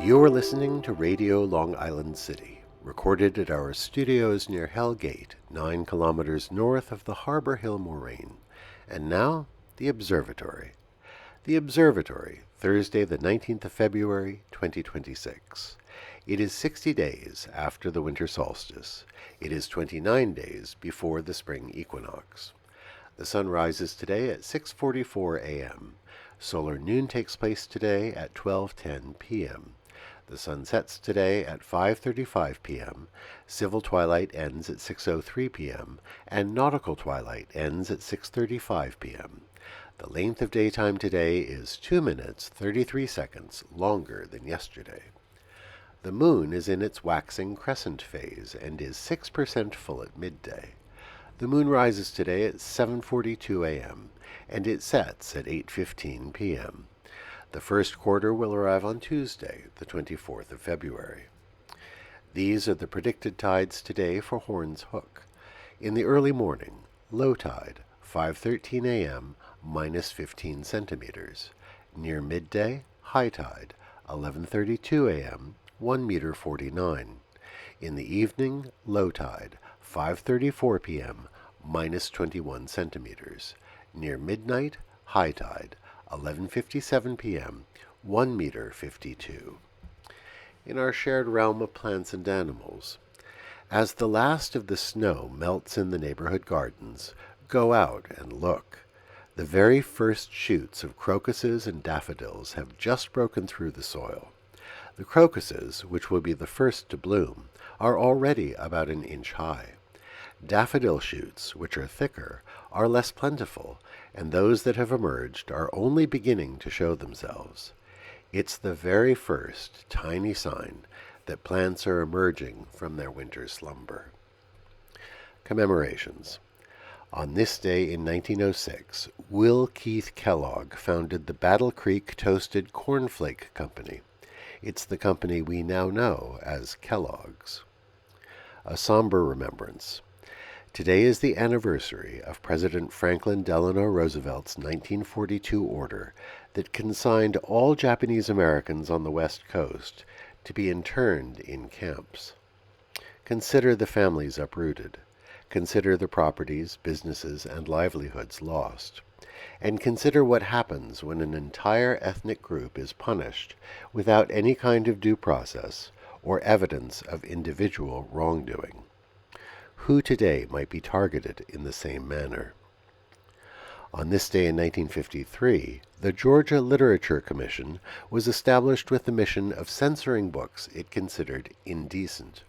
You're listening to Radio Long Island City, recorded at our studios near Hell Gate, 9 kilometers north of the Harbor Hill Moraine. And now, the Observatory. The Observatory, Thursday the 19th of February, 2026. It is 60 days after the winter solstice. It is 29 days before the spring equinox. The sun rises today at 6:44 a.m. Solar noon takes place today at 12:10 p.m. The sun sets today at 5:35 p.m., civil twilight ends at 6:03 p.m., and nautical twilight ends at 6:35 p.m. The length of daytime today is 2 minutes 33 seconds longer than yesterday. The moon is in its waxing crescent phase and is 6% full at midday. The moon rises today at 7:42 a.m., and it sets at 8:15 p.m. The first quarter will arrive on Tuesday, the 24th of February. These are the predicted tides today for Horns Hook. In the early morning, low tide, 5:13 a.m., minus 15 centimeters. Near midday, high tide, 11:32 a.m., 1 meter 49. In the evening, low tide, 5:34 p.m., minus 21 centimeters. Near midnight, high tide, 11:57 p.m., 1 meter 52. In our shared realm of plants and animals, as the last of the snow melts in the neighborhood gardens, go out and look. The very first shoots of crocuses and daffodils have just broken through the soil. The crocuses, which will be the first to bloom, are already about an inch high. Daffodil shoots, which are thicker, are less plentiful, and those that have emerged are only beginning to show themselves. It's the very first tiny sign that plants are emerging from their winter slumber. Commemorations. On this day in 1906, Will Keith Kellogg founded the Battle Creek Toasted Cornflake Company. It's the company we now know as Kellogg's. A somber remembrance. Today is the anniversary of President Franklin Delano Roosevelt's 1942 order that consigned all Japanese Americans on the West Coast to be interned in camps. Consider the families uprooted. Consider the properties, businesses, and livelihoods lost. And consider what happens when an entire ethnic group is punished without any kind of due process or evidence of individual wrongdoing. Who today might be targeted in the same manner? On this day in 1953, the Georgia Literature Commission was established with the mission of censoring books it considered indecent.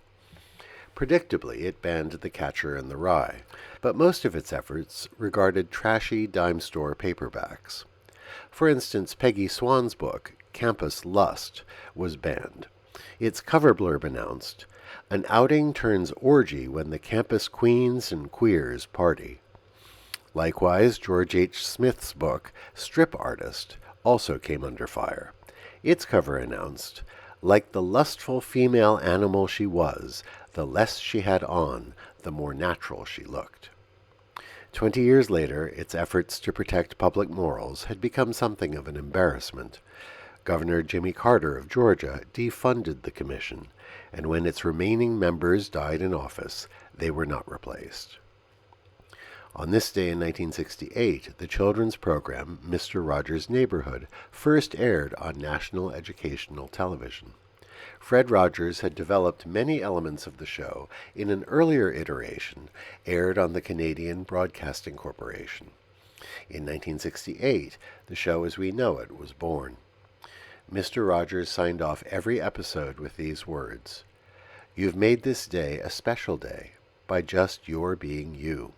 Predictably, it banned The Catcher in the Rye, but most of its efforts regarded trashy dime store paperbacks. For instance, Peggy Swan's book, Campus Lust, was banned. Its cover blurb announced, "An outing turns orgy when the campus queens and queers party." Likewise, George H. Smith's book, Strip Artist, also came under fire. Its cover announced, "Like the lustful female animal she was, the less she had on, the more natural she looked." 20 years later, its efforts to protect public morals had become something of an embarrassment. Governor Jimmy Carter of Georgia defunded the commission, and when its remaining members died in office, they were not replaced. On this day in 1968, the children's program, Mr. Rogers' Neighborhood, first aired on national educational television. Fred Rogers had developed many elements of the show in an earlier iteration aired on the Canadian Broadcasting Corporation. In 1968, the show as we know it was born. Mr. Rogers signed off every episode with these words, "You've made this day a special day by just your being you.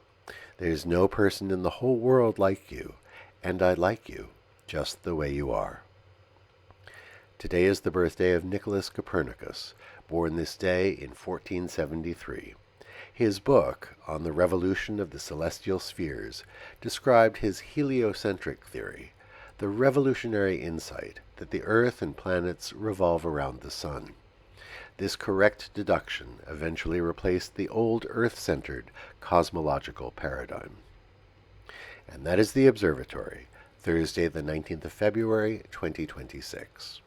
There's no person in the whole world like you, and I like you just the way you are." Today is the birthday of Nicholas Copernicus, born this day in 1473. His book, On the Revolution of the Celestial Spheres, described his heliocentric theory, the revolutionary insight that the Earth and planets revolve around the Sun. This correct deduction eventually replaced the old Earth-centered cosmological paradigm. And that is the Observatory, Thursday the 19th of February, 2026.